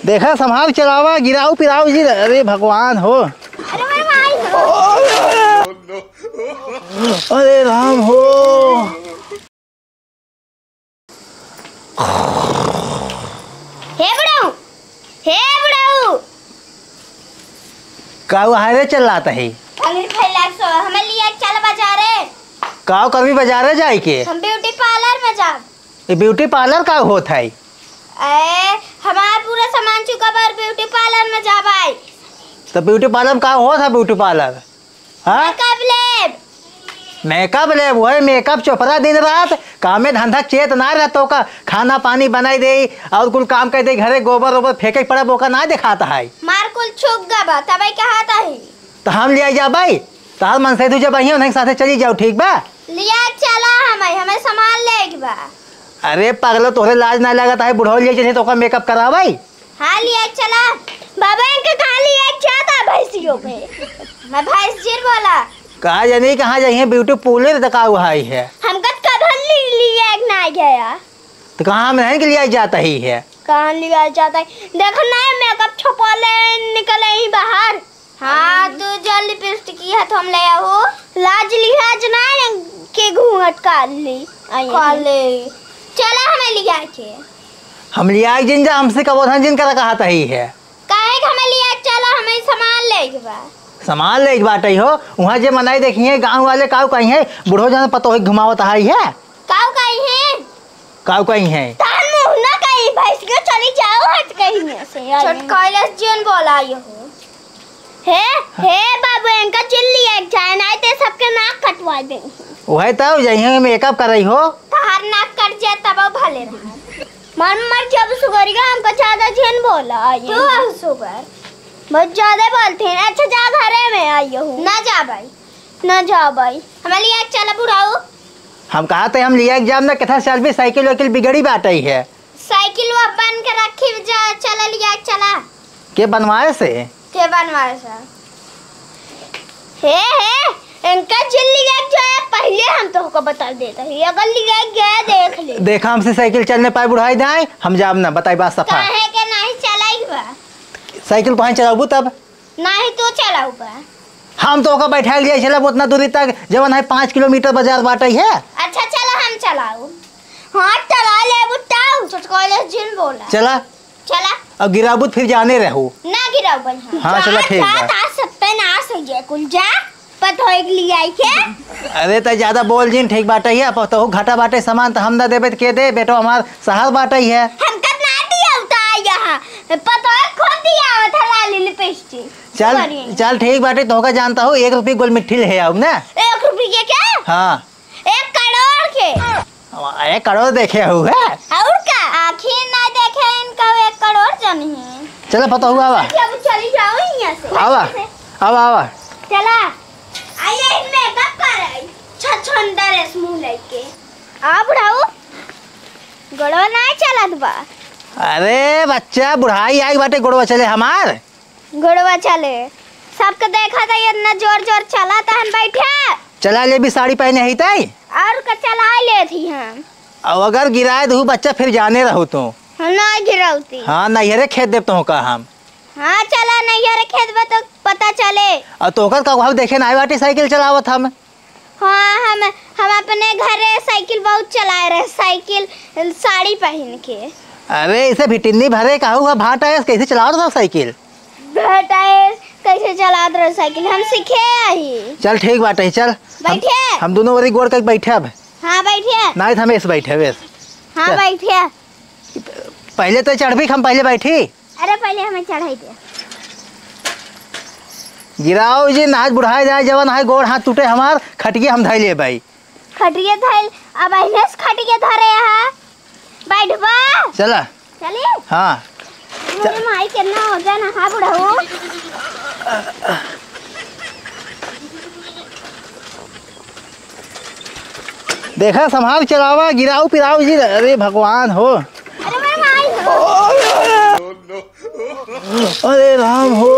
देखा संभाल चलावा, गिराऊ पिराऊ जी। अरे भगवान हो, अरे राम हो। हे बुढ़ाऊ, हे बुढ़ाऊ, काऊ हायरे चल रहा है। हमें लिया चल बाजारे। काऊ कभी बाजारे जाए के? हम ब्यूटी पार्लर में जा। ब्यूटी पार्लर का होता है? हमारा पूरा सामान चुका पर ब्यूटी पार्लर में जा भाई। तो ब्यूटी पार्लर का हो था? ब्यूटी पार्लर मेकअप ले वो मेकअप चोपड़ा दिन रात काम में धंधा चेत ना रहता का, खाना पानी बनाई दे और कुल काम कर दे, घरे गोबर वोबर फेंके पड़ा बोका ना दिखाता है। मार कुल छुप गबा तब कहा था ही। तो हम ले जा भाई, तार मन से तुझे बहियों नहीं साथे चली जाओ, ठीक बा? लिया चला हमें सामान ले बा। अरे पागल, तोरे लाज ना लगता है? बुढ़ो ले चले तो का मेकअप करा भाई। हाँ लिया चला बाबा, इनके कहाँ लिया जाता भैंसियों पे? मैं भैंस जीर बोला। कहा जानी कहाँ जाइए? ब्यूटी पार्लर तक हुआ है। हमका कभी लिया ना गया। तो कहाँ हम नहीं के लिया जाता ही है? कहाँ लिया जाता है? देखो ना मेकअप छुपा ले निकले ही बाहर। हाँ तो जल लिपस्टिक की है तो हम ले आओ। लाज लिहाज ना के घूंघट काट ली चला हमें लिया के। हम लिया जिन जा हमसे कब जिन का कहा था ही है। काहे कि हमें लिया चला, हमें सामान ले बा। सामान ले बाटे हो वहाँ जे मनाई देखिए गांव वाले काऊ कहीं है, बुढ़ो जाने पता हो घुमावत है। काऊ कहीं है? काऊ कहीं है? तान मुंह ना कहीं भैंस के चली जाओ हट कहीं में से। छोट कैलाश जीन बोला ये हो। हे बाबू, इनका चिल्ली एक जाए ना ते सबके नाक कटवा दे। वही तब यही मेकअप कर रही हो। तार नाक कट जाए तब भले रहा। मर जब सुगरिया हमको ज्यादा जीन बोला तो सुगर बहुत ज्यादा बोलते हैं। अच्छा जा घरे में आई हूँ। ना जा भाई, ना जा भाई, हमें लिया चला बुढ़ाऊ। हम कहा थे हम लिया एग्जाम ना कितना साल भी साइकिल वाइकिल बिगड़ी बात ही है। साइकिल वो बन के रखी जा, चला लिया चला के बनवाए से? के बनवाए से? हे इनका जिल्ली जो है पहले हम तो को बता देता है। अगर लिया गया देख ले। देखा हमसे साइकिल चलने पाए बुढ़ाई दाई, हम जाब ना बताई बात सफा। काहे के नहीं चलाई बा? साइकिल कहाँ चलाबू तब? नहीं तो चलाऊ बा। हम तो का बैठा लिया चला उतना दूरी तक जवन है 5 किलोमीटर बाजार बाटे है। अच्छा चला हम चलाऊ। हाँ चला ले बुटाऊ, छोटकोले जिन बोला। चला चला और गिराबू फिर जाने रहू ना गिराऊ बन। हाँ चला ठीक है। जा सकते ना सजे कुल जा पतो एक लिया के। अरे तो ज्यादा बोल जिन ठीक बाटे है, तो घाटा बाटे सामान तो हम ना देबे के दे बेटो, हमार सहार बाटे है। हम कतना दिया उता यहाँ पतो खुद दिया था लाली लिपस्टिक। चल ठीक बाटे, तो का जानता हूँ 1 रुपये गोल मिट्टी ले आओ ना। 1 रुपये के? हाँ 1 करोड़ के। 1 करोड़ देखे हुए और का आखिर ना देखे इनका 1 करोड़ जानी है। चलो पता हुआ आवा चली जाओ यहाँ से। आवा चला आइए मेकअप कर छछंदर है मुंह लेके। आ बुढ़ाऊ गड़वा ना चलत बा। अरे बच्चा बुढ़ाई आई बाटे गोड़वा चले हमार। गड़वा चले सबके देखा था इतना जोर जोर चला था। हम बैठे चला ले भी साड़ी पहने ही तई और का चला ले थी हम। और अगर गिराए दू बच्चा फिर जाने रहो तो ना गिराउती। हाँ नैहरे खेत देव तो का हम। हाँ चला नैहरे खेत में तो पता चले। और तोकर का भाव देखे ना बाटी साइकिल चलावत हम। हाँ हम अपने घरे साइकिल बहुत चलाए रहे, साइकिल साड़ी पहन के। अरे इसे भिटिन्नी भरे का हुआ भाटा है, कैसे चला रहा साइकिल? कैसे चला रहे साइकिल हम सीखे आई। चल ठीक बाटे चल बैठे हम दोनों वरी गोड़ करके बैठे अब। हाँ बैठे नहीं हम ऐसे बैठे वेस। हाँ बैठे पहले तो चढ़ भी हम पहले बैठी। अरे पहले हमें चढ़ाई दे। गिराओ जी नाच बुढ़ाई जाए जवन है गोड़ हाथ टूटे हमार खटिए हम धै ले भाई। खटिए धैल अब अहिनेस खटिए धरे है बैठबा। चला चलिए हाँ मेरे माई कितना हो जाए ना। हाँ बुढ़ाऊ देखा संभाल चलावा, गिराऊ पिराऊ जी। अरे भगवान हो, अरे मेरे माई हो। अरे राम हो,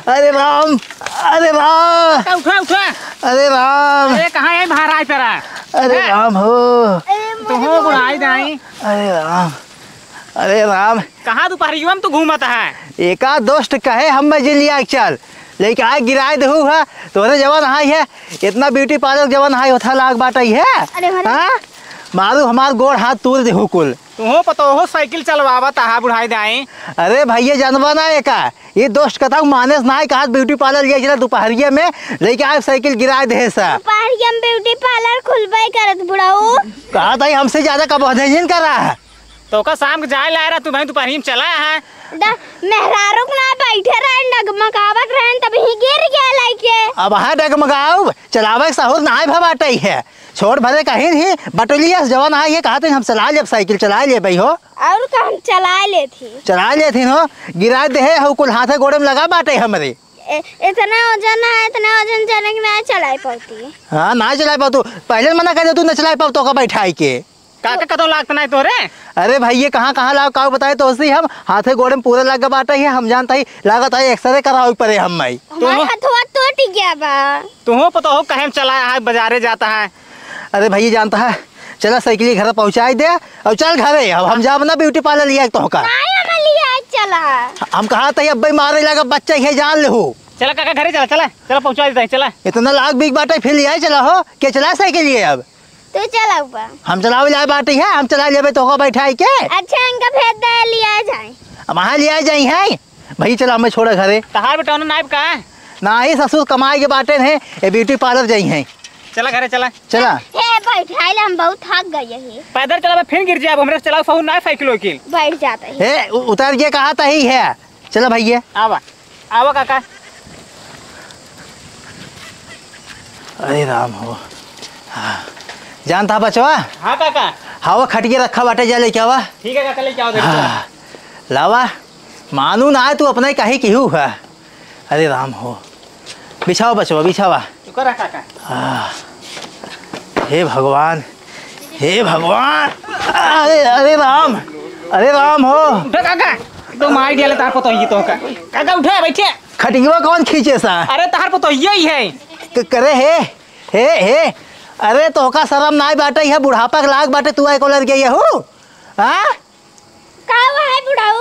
अरे राम, अरे राम, उठा उठा। अरे राम, अरे कहाँ है बाहर आए तेरा? अरे राम हो, तो हो बुढ़ाई नहीं। अरे राम, अरे राम, कहाँ कहाँ दोपहरियों में तू घूमता है? एका दोस्त कहे हम मैं जिन लिया चल लेकिन आए गिराए दहू है तोरे जवान हाई है इतना ब्यूटी पार्लर जवान हाई होता लाग बाटई है। अरे भला। हाँ मारू हमार गोड़ हाथ तूर देहू कुल। तुहो पता हो साइकिल चलवावा तहा बुढ़ाई दाई। अरे भैया जानवा ना एका ये दोस्त कथा मानस ना कहा ब्यूटी पार्लर लिया चला दोपहरिया में लेकिन आए साइकिल गिराए दे सा। दोपहरिया में ब्यूटी पार्लर खुलवाई करत बुढ़ाऊ। कहा था हमसे ज्यादा कब अध्ययन कर रहा है। तो का शाम के जाए ला रहा तू भाई दोपहरी में चला है। मेहरारू ना बैठे रहे डगमगावत रहे तब ही गिर गया लाइके। अब हाँ डगमगाओ चलावे सहूर ना भबाटई है छोड़ भरे कहीं ही बटोलिया जवान आई है कहा तो हम चला ले साइकिल चला ले भाई हो। और का हम चला लेती हो गिरा दे हो कुल हाथे गोड़े में लगा बाटे हमरे। इतना वजन है इतना वजन चले ना चला पाती। हाँ ना चला पाओ तू पहले मना कर दे तू न चला पाओ तो का बैठाई के काका कदों लागत नहीं तोरे। अरे भैया कहाँ लाओ का बताए तो उसी हम हाथे गोड़े में पूरे लगा बाटे है हम जानता ही लागत है एक्सरे कराओ पड़े हम भाई। हमारा हथवा टूट गया बा। तुहो पता हो कहे चला है बाजारे जाता है। अरे भैया जानता है चला साइकिल घर पहुँचाई दे और चल घरे अब हम जाब ना ब्यूटी पार्लर लिया तो का चला हम कहा था अब मारे लगा बच्चा है जान ले हो। चला काका घरे चला चला चला पहुँचा देता है चला। इतना लाख बिग बाटे फिर लिया चला हो क्या चला साइकिल लिए अब तू चला ऊपर हम चलावे जाए बाटी है हम चला ले तो बैठाई के। अच्छा इनका भेज दे लिया जाए वहाँ लिया जाई है भई चला मैं छोड़ा घरे तहार बेटा नाइब का है ना ही ससुर कमाए के बाटे हैं ये ब्यूटी पार्लर जाई हैं। चला घरे चला चला हे बैठाइले हम बहुत थक गए हैं। पैदल चला फिर गिर जाए हमरे चला सहू ना साइकिल वकील बैठ जाता है हे उतर के कहा था ही है चला भैया आवा आवा काका। अरे राम हो हाँ जानता बचवा। हाँ काका हवा खटिए रखा बाटे जा ले क्या हुआ। ठीक है काका ले क्या हाँ, लावा मानू ना है तू अपना ही कहीं क्यों है। अरे राम हो बिछाओ बचवा बिछावा काका। हे भगवान अरे राम हो काका तो मार दिया तार पतो ही तो काका उठे बैठे खटिया कौन खींचे सा। अरे तार पतो यही है करे हे अरे तो का शर्म ना बाटे है बुढ़ापा के लाग बाटे तू आई को लग गई हो। हाँ का है बुढ़ाऊ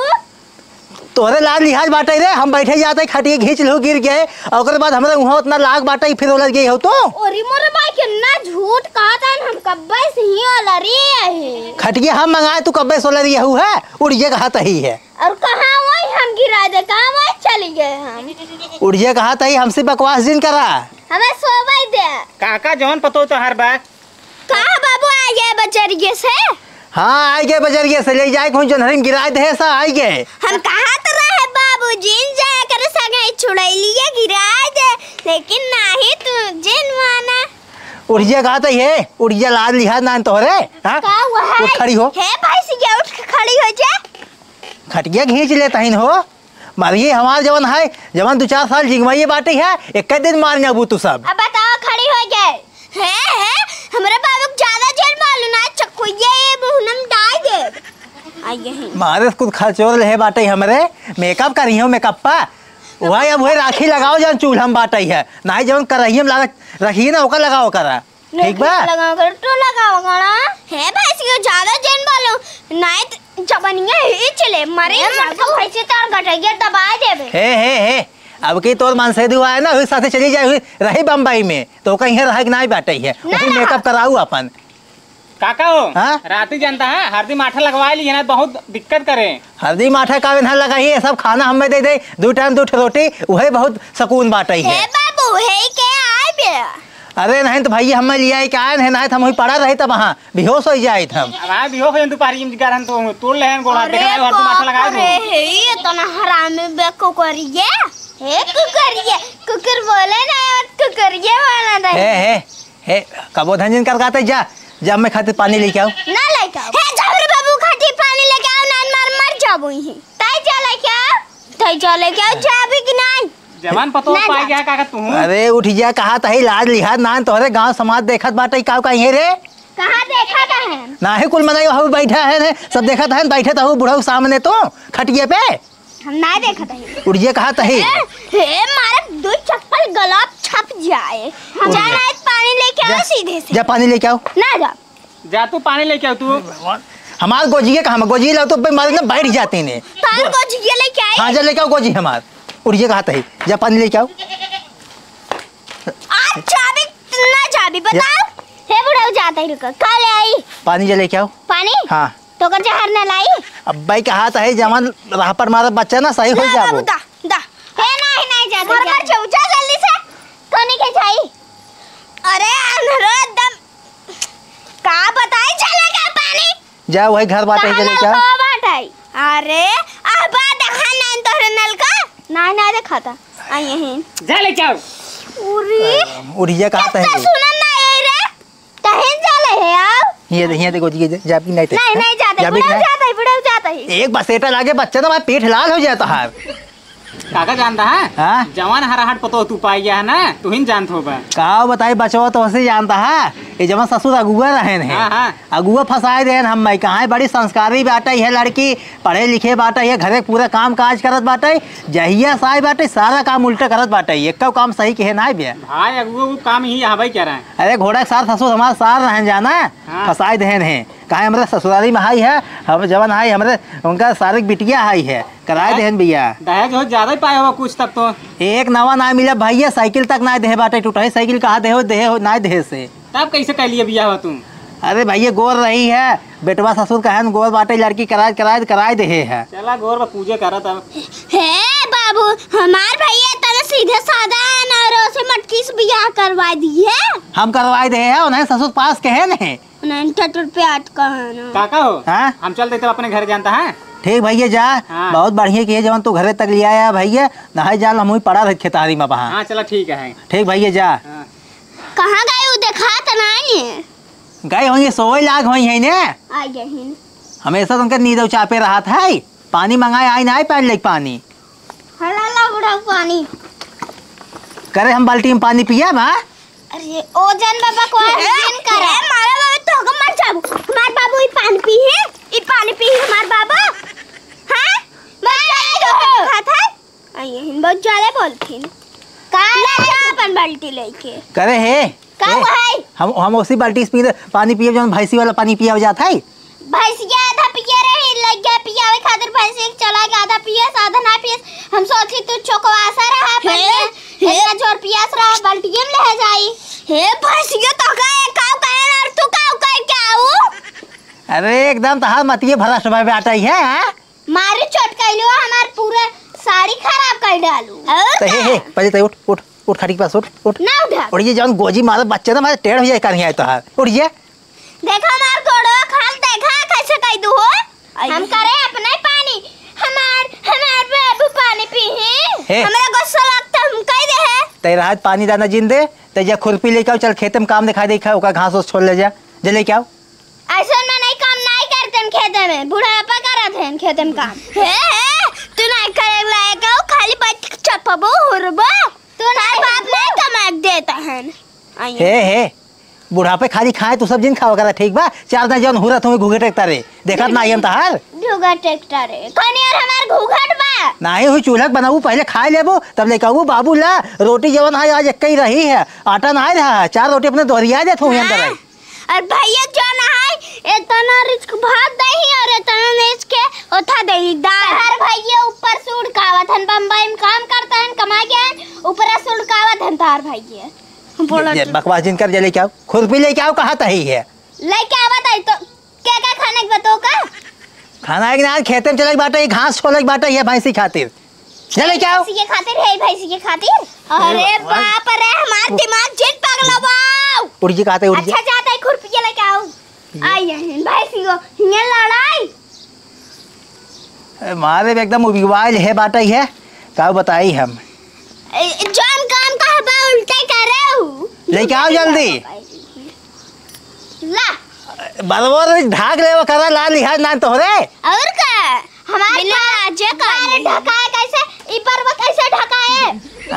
तोरे लाग लिहाज बाटे रे हम बैठे जाते खटिए खींच लो गिर गए और बाद हमारे वहाँ उतना लाग बाटे फिर उलझ गई हो तो। अरे मोरे भाई कितना झूठ कहा था हम कब्बे से ही अलरी है खटिए हम मंगाए तू कब्बे से उलझ गया है उड़िए कहा तही है और कहाँ वही हम गिरा दे कहाँ वही चली गए हम उड़िए कहा तही हमसे बकवास जिन करा हमें सोवाई दे काका जौन पतो तो हर बात कहाँ बाबू आ गए बचरिए से। हाँ आई गए बजरिए से ले जाए कौन जनहरी में गिराए दे सा आई गए। हम कहा तो रहे बाबू जिन जाए कर सगे छुड़ाई लिए गिराए दे लेकिन नहीं तू जिन माना उड़िया कहा था ये उड़िया लाद लिहाज ना तोहरे। हाँ का हुआ है उठ खड़ी हो हे भाई से उठ के खड़ी हो जा खटिया खींच लेता ही हो मारिए हमारे जवान है जवान 2-4 साल जिगवाइए बाटे है एक दिन मारने अबू तू सब। अब बताओ खड़ी हो गए है हमारे बाबू को ज्यादा जेल मालूम ना चक्कू ये मुहनम डाल दे आइए मारे कुछ खर्चोर रहे बाटे हमरे मेकअप कर रही हो मेकअप पा वही अब वही राखी लगाओ जन चूल्हा में बाटे है ना ही जवन कर रही हम लगा रखी ना ओकर लगाओ करा ठीक बा लगाओ कर तो लगाओ गाना है भाई से ज्यादा जेल मालूम नहीं जबनिया ही चले मरे सब ऐसे तार गटैया दबा देबे हे अब की तोर मन से दुआ है ना उस साथे चली जाए रही बम्बई में तो कहीं रह नहीं बाटे है वही मेकअप कराऊ अपन काका हो। हाँ? राती जानता है हल्दी माठा लगवा ली ना बहुत दिक्कत करे हल्दी माठा का बिना लगाई है सब खाना हमें दे दे 2 टाइम 2 रोटी वही बहुत सुकून बाटे है। हे बाबू हे के आए बे अरे नहीं तो भाई हमें लिया क्या है नहीं तो हम वही पड़ा रहे तब वहाँ बेहोश हो जाए हम अब भी हो गए दोपहरी में जिगर तो तोड़ ले गोड़ा देख रहे हल्दी माठा लगा दो अरे हे इतना हरामी बेको करिए हे कुकर बोले ना कुकरिए वाला नहीं हे कबो धंजन कर गाते जा जब मैं खाते पानी लेके आओ ना लेके आओ हे जबरे बाबू खाती पानी लेके आओ ना मर जाबो ही ताई जा लेके आओ जाबी कि नहीं जवान पतो पाई गया काका तू। अरे उठ जा कहा तही लाज लिहाज ना तोहरे गांव समाज देखत बाटे का कहीं रे कहाँ देखा था है ना ही कुल मनाई हो बैठा है सब देखत है बैठे तो बुढ़ऊ सामने तो खटिए पे हम ना देखा था उठ जा कहा तही हे मारे 2 चप्पल गला छप जाए हम जाना है पानी लेके आओ सीधे से जा पानी लेके आओ ना जा जा तू पानी लेके आओ तू हमार गोजिए कहाँ गोजी लो तो मारे ना बैठ जाते ने। तार गोजिए लेके आई। हाँ जा लेके आओ गोजी हमार। उड़िए कहाँ है जा पानी लेके आओ। आज चाबी ना चाबी बताओ। हे बुढ़ा जाता ही रुको कहाँ ले आई पानी जा लेके आओ। पानी हाँ तो कर जहर ना लाई। अब भाई कहा है जवान राह पर मारा बच्चा ना सही हो जाओ। दा दा हे नहीं जाता घर पर जाओ जा जल्दी से कोनी के जाई। अरे अंधेरा एकदम का बताई चलेगा पानी जा वही घर बाटे जा लेके आओ। बाटाई अरे अब देखा नहीं तोरे नल का ना देखा आई यहीं जा ले जाओ। उरी उड़िए कहा है सुन ना ये रे तहें चले है आओ। ये देखो जी जा भी नहीं जाता बुढ़ा जाता ही एक बसेटा लागे बच्चा ना पेट लाल हो जाता है। काका जानता है हाँ? जवान हराहट पतो तू पाई गया है ना तू ही जानत होगा। का बताई बचवा तो वैसे जानता है ये जमा ससुर अगुआ रहे हैं। हाँ। अगुआ फंसाए रहे हम मैं कहाँ बड़ी संस्कारी बाटा है लड़की पढ़े लिखे बाटा है घरे पूरा काम काज करत बाटे जहिया साई बाटे सारा काम उल्टा करत बाटे एक काम सही के है ना भैया। भाई अगुआ वो काम ही यहाँ भाई क्या रहा है। अरे घोड़ा के साथ ससुर हमारे साथ रहन जाना हाँ। फंसाए दहन है कहा हमारे ससुराली में हाई है हम जवन हाई हमारे उनका सारे बिटिया हाई है कराए दहन भैया। दहेज हो ज्यादा ही पाया होगा कुछ तब तो। एक नवा ना मिला भैया साइकिल तक ना दे बाटे टूटा साइकिल कहा दे हो ना दे से तब कैसे कह लिए बिया हो तुम। अरे भैया गोर रही है बेटवा ससुर कहन गोर बाटे लड़की कराए दे है। चला गोर में पूजे करा तब। हे बाबू हमार भैया तने सीधे साधा और से मटकी से बियाह करवा दी है। हम करवाए दे है उन्हें ससुर पास कहे नहीं उन्हें टटर पे अटका है ना काका हो हाँ? हम चलते तब अपने घर जानता है। ठीक भैया जा हाँ। बहुत बढ़िया किए जवन तू घरे तक ले आया भैया नहाई जाल हम पड़ा रहे खेतारी में वहाँ। हाँ चला ठीक है। ठीक भैया जा हाँ। कहाँ गए वो देखा तो नहीं गए होंगे सोई लाग हुई है ने आ गए हमेशा तुमके नींद चापे रहा था पानी मंगाए आई ना पैर ले पानी हला बुढ़ा पानी करे हम बाल्टी में पानी पिया बा। अरे ओ जान बाबा को दिन करे मारा बाबू तो हम मर जाबू हमार बाबू ई पानी पी है ई पानी पी हमार बाबा हां मैं खाता आई हिन बहुत ज्यादा बोलथिन का ले जा अपन बाल्टी लेके करे है का है हम उसी बाल्टी से पानी पिए जब भैंसी वाला पानी पिया हो जाता है। भैंसिया आधा पिए रही लग गया पियावे खातिर भैंसी चला के आधा पिए आधा ना पिए हम सोची तू चौकवासा रहा पर हे जोर पियास रहा बाल्टी में ले जाई हे भैंसिया तो का काव कहन और तू काव कह के आऊ। अरे एकदम तहार मतिए भरा समय में आता ही है मारे चोट कैलो हमार पूरा साड़ी खराब कर डालू तो हे पहले तो उठ खड़ी के पास उठ ना उठा और ये जौन गोजी मारा बच्चे ना मारे टेढ़ हो जाए कहीं आए तो हार उठिए देखा हमार गोड़ो खाल देखा कैसे कह दू हो हम करे अपना पानी हमार बाबू पानी पी है हमरा गुस्सा लगता हम कह दे है तेरा हाथ पानी दाना जिन दे ते जा खुरपी लेके आओ चल खेत में काम दिखा देखा ओका घास उस छोड़ ले जा लेके आओ। ऐसा में नहीं काम नहीं करते खेते में बुढ़ापा करत है खेते में काम हे तू नहीं करे लायक खाली बैठ चपबो हुरबो तू ना बाप नहीं कमा देता है हे बुढ़ापे खाली खाए तू सब दिन खाओ करा ठीक बा चार दिन जौन हुरत हुए घुघे टेक्टर रे देखत ना आयम तहार घुघट ट्रैक्टर है कनी और हमार घुघट बा नहीं हुई चूल्हा बनाऊ पहले खाए लेबो तब ले कहू बाबू ला रोटी जवन है आज एक ही रही है आटा ना रहा 4 रोटी अपने दोहरिया देत हूं अंदर आई और भैया जो ना है इतना रिस्क भात दही और इतना रिस्क के उठा दही दाल हर भैया ऊपर से उड़कावत हन बम्बई में काम करता है कमा गया ऊपर से उड़कावत हन तार भैया बकवास जिन कर जले क्या खुरपी लेके आओ कहा तही है लेके आवत है तो क्या क्या खाने के बताओ का खाना एक ना खेते में चले बाटे घास छोले बाटे ये भैंसी खातिर चले क्या भैंसी के खातिर है भैंसी के खातिर अरे बाप रे हमार दिमाग जिन पगला बाऊ उड़ जी कहते उड़ जी अच्छा जाता है खुरपी लेके आओ आई है भैंसी को ये लड़ाई मारे एकदम उबिवाइल है बाटे है का बताई हम जान काम का बा उल्टा कर रहे हो लेके आओ जल्दी ला बरबर ढाक ले वो करा ला लिहाज ना तो रे और का हमारे आज का ढकाए कैसे ई पर वो कैसे ढकाए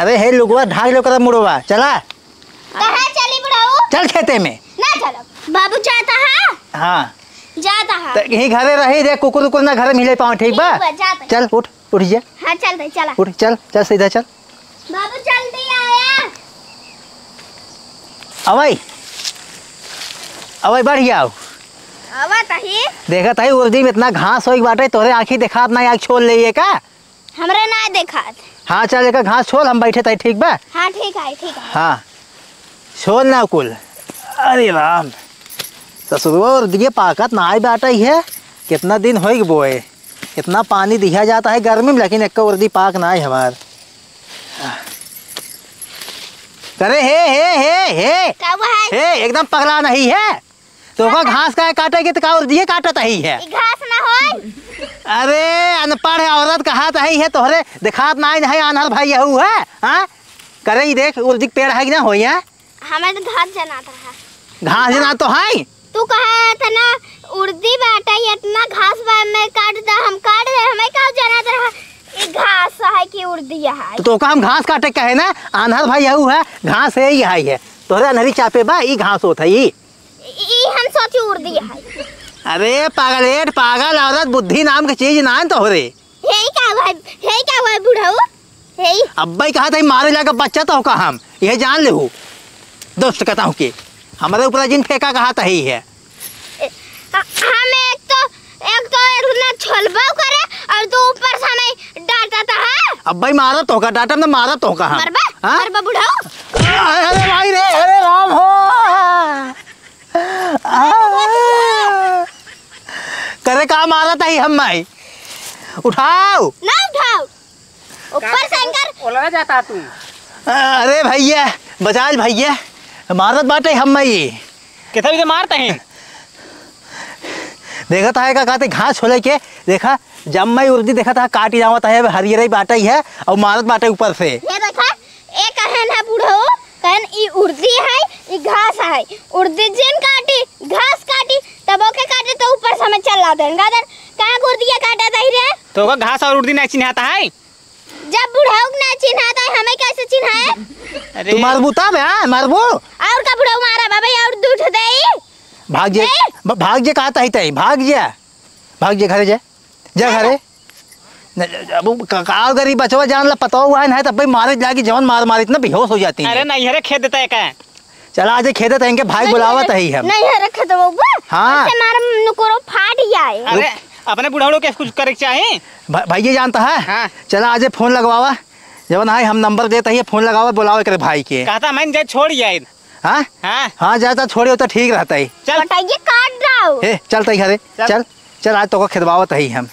अरे हे लुगवा ढाक लो करा मुड़वा चला कहां चली बुढ़ाऊ चल खेते में ना चलो बाबू जाता है हां जाता है तो यही घरे रही रे कुकुर ना घर मिले पाओ ठीक बा चल उठ जा हां चलते चला उठ चल सीधा चल बाबू जल्दी आया अवई बढ़िया आओ आवा तही देखा था उर्दी में इतना घास होई बाटे तोरे आँखी देखा ना आँख छोड़ ले का। हमरा ना देखत। हाँ चल लेकर घास छोड़ हम बैठे थे ठीक बा। हाँ ठीक है ठीक है। हाँ छोड़ ना कुल। अरे राम ससुरवा उर्दी पाकत ना आई बाटा ही है। कितना दिन हो बोए इतना पानी दिया जाता है गर्मी में लेकिन एक उर्दी पाक ना है हमार। करे हे का हुआ है? हे एकदम पगला नहीं है तो का घास का काटेगी तो का उर्दी काटत ही है। ई घास ना होय। अरे अनपढ़ औरत कहात है तोहरे दिखात ना है अनहर भाई यहू है। हाँ करे ही देख उर्दी पेड़ है कि ना हो है। हमें तो घास जनाता है। घास जना तो है तू कहा था ना उर्दी बाटा ये इतना घास बा मैं काट दा हम काट दे हमें का जनाता रहा। ई घास है कि उर्दी है? तो का हम घास काटे कहे ना अनहर भाई यहू है घास है ही है तोहरे अनहरी चापे बा ई घास होत है ई हम सोची उर्दी है। अरे पागलेट पागल औरत बुद्धि नाम की चीज ना है तोहरे। हे क्या हुआ बुढ़ऊ? हे अब्बाई कहा था मारे जाकर बच्चा तो का हम यह जान ले हो दोस्त कहता हूँ कि हमारे ऊपर जिन फेंका कहा था ही है। हम एक तो इतना छलबा करे और तो ऊपर से हमें डांटा था। अब्बाई मारा तो का डांटा में मारा तो का हम मरबा बुढ़ऊ। अरे भाई रे अरे राम हो करे का मारा था ही हम माई उठाओ ना उठाओ ऊपर से अंकर ओला जाता तू। अरे भैया बजाज भैया मारत बाटे हम माई कितना भी मारते हैं। देखा था का कहते घास छोले के देखा जब मैं उर्दी देखा था काटी जावत है हरियर बाटा ही है और मारत बाटे ऊपर से। ये देखा एक कहन है बुढ़ऊ कहन ई उर्दी है ई घास है उर्दी जिन काटी घास काटी तब ओके काटे तो ऊपर से हमें चला देंगे गादर कहां उर्दिया काटा था रे। तो का घास और उर्दी नहीं चिन्हाता है। जब बुढ़ऊ ना चिन्हाता है हमें कैसे चिन्हाए? तू मारबू तब है मारबू और का बुढ़ऊ मारा बाबा और दूध दे भाग जे कहता है तई भाग जे घरे जा घरे का गरीब बचवा जान ला पता हुआ है तब भाई मारे जाके जवन मार इतना बेहोश हो जाती है। अरे नहीं हरे खेत देता है का। चला आज खेदत है इनके भाई बुलावत है हम नहीं है रखे तो बाबू। हाँ मार नुकरो फाट जाए। अरे अपने बुढ़ाड़ों के कुछ करे चाहिए भैया जानता है। हाँ। चला आज फोन लगवावा जवन है हम नंबर देता है फोन लगावा बुलावे करे भाई के कहता मैं जाए छोड़ जाए। हाँ हाँ हाँ जाता छोड़े तो ठीक रहता है। चल बताइए काट रहा हूँ। चलता ही घरे चल आज तो खेदवावत है हम।